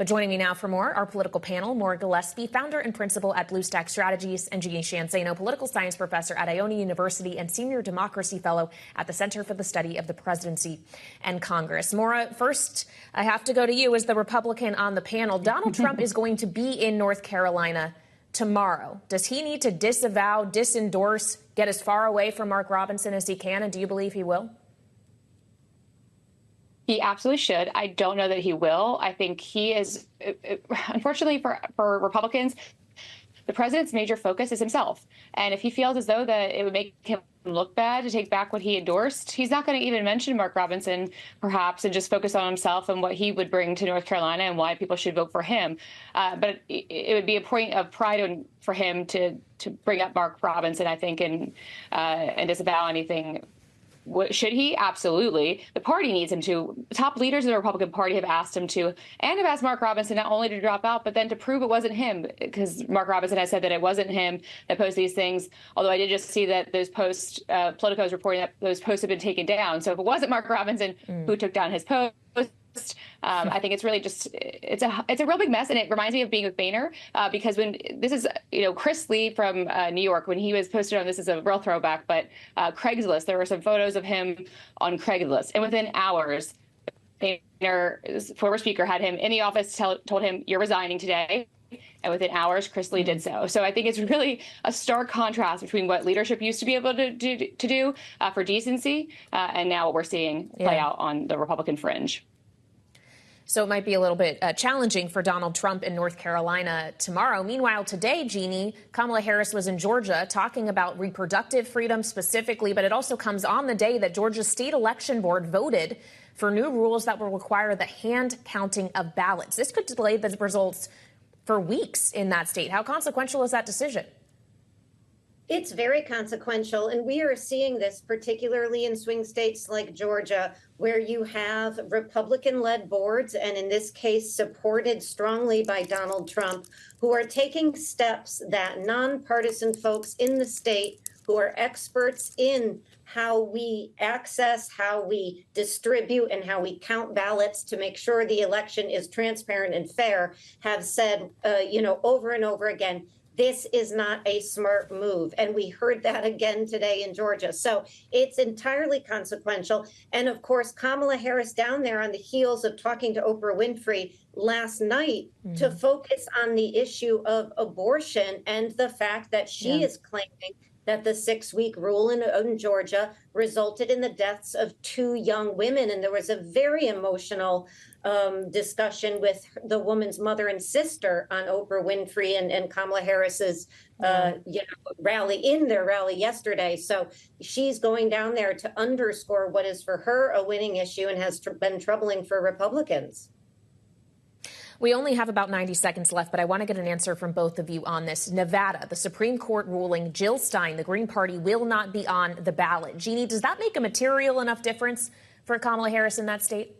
But joining me now for more, our political panel, Maura Gillespie, founder and principal at Blue Stack Strategies, and Jeannie Sheehan Zaino, political science professor at Iona University and senior democracy fellow at the Center for the Study of the Presidency and Congress. Maura, first, I have to go to you as the Republican on the panel. Donald Trump is going to be in North Carolina tomorrow. Does he need to disavow, disendorse, get as far away from Mark Robinson as he can, and do you believe he will? He absolutely should. I don't know that he will. I think he is, unfortunately for Republicans, the president's major focus is himself. And if he feels as though that it would make him look bad to take back what he endorsed, he's not going to even mention Mark Robinson, perhaps, and just focus on himself and what he would bring to North Carolina and why people should vote for him. But it would be a point of pride for him to bring up Mark Robinson, I think, and disavow anything. Should he? Absolutely. The party needs him to. Top leaders of the Republican Party have asked him to, and have asked Mark Robinson not only to drop out, but then to prove it wasn't him, because Mark Robinson has said that it wasn't him that posted these things. Although I did just see that those posts, Politico is reporting that those posts have been taken down. So if it wasn't Mark Robinson who took down his post, I think it's really just it's a real big mess, and it reminds me of being with Boehner because when this is Chris Lee from New York, when he was posted on, this is a real throwback, but Craigslist, there were some photos of him on Craigslist, and within hours, Boehner, former speaker, had him in the office, told him, "You're resigning today." And within hours, Chris Lee did so. So I think it's really a stark contrast between what leadership used to be able to do for decency and now what we're seeing play out on the Republican fringe. So it might be a little bit challenging for Donald Trump in North Carolina tomorrow. Meanwhile, today, Jeannie, Kamala Harris was in Georgia talking about reproductive freedom specifically, but it also comes on the day that Georgia's state election board voted for new rules that will require the hand counting of ballots. This could delay the results for weeks in that state. How consequential is that decision? It's very consequential, and we are seeing this particularly in swing states like Georgia, where you have Republican-led boards, and in this case, supported strongly by Donald Trump, who are taking steps that nonpartisan folks in the state who are experts in how we access, how we distribute, and how we count ballots to make sure the election is transparent and fair, have said, over and over again, this is not a smart move. And we heard that again today in Georgia. So it's entirely consequential. And of course, Kamala Harris down there on the heels of talking to Oprah Winfrey last night to focus on the issue of abortion and the fact that she is claiming that the 6-week rule in Georgia resulted in the deaths of 2 young women. And there was a very emotional discussion with the woman's mother and sister on Oprah Winfrey and Kamala Harris's rally yesterday. So she's going down there to underscore what is for her a winning issue and has been troubling for Republicans. We only have about 90 seconds left, but I want to get an answer from both of you on this. Nevada, the Supreme Court ruling Jill Stein, the Green Party, will not be on the ballot. Jeannie, does that make a material enough difference for Kamala Harris in that state?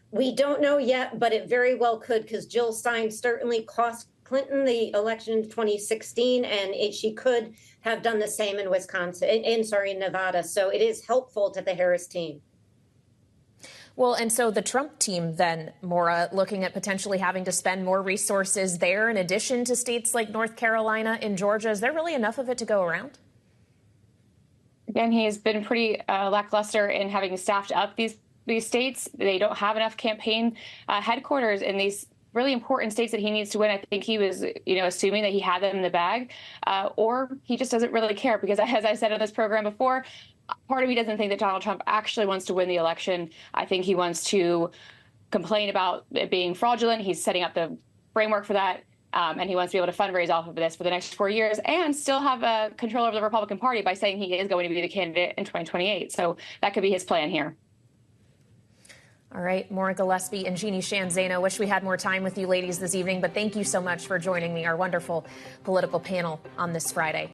We don't know yet, but it very well could, because Jill Stein certainly cost Clinton the election in 2016, and she could have done the same in in Nevada. So it is helpful to the Harris team. Well, and so the Trump team then, Maura, looking at potentially having to spend more resources there in addition to states like North Carolina and Georgia. Is there really enough of it to go around? Again, he has been pretty lackluster in having staffed up these states. They don't have enough campaign headquarters in these really important states that he needs to win. I think he was, assuming that he had them in the bag, or he just doesn't really care because, as I said on this program before, part of me doesn't think that Donald Trump actually wants to win the election. I think he wants to complain about it being fraudulent. He's setting up the framework for that, and he wants to be able to fundraise off of this for the next 4 years and still have control over the Republican Party by saying he is going to be the candidate in 2028. So that could be his plan here. All right, Maura Gillespie and Jeannie Sheehan Zaino. Wish we had more time with you ladies this evening, but thank you so much for joining me, our wonderful political panel on this Friday.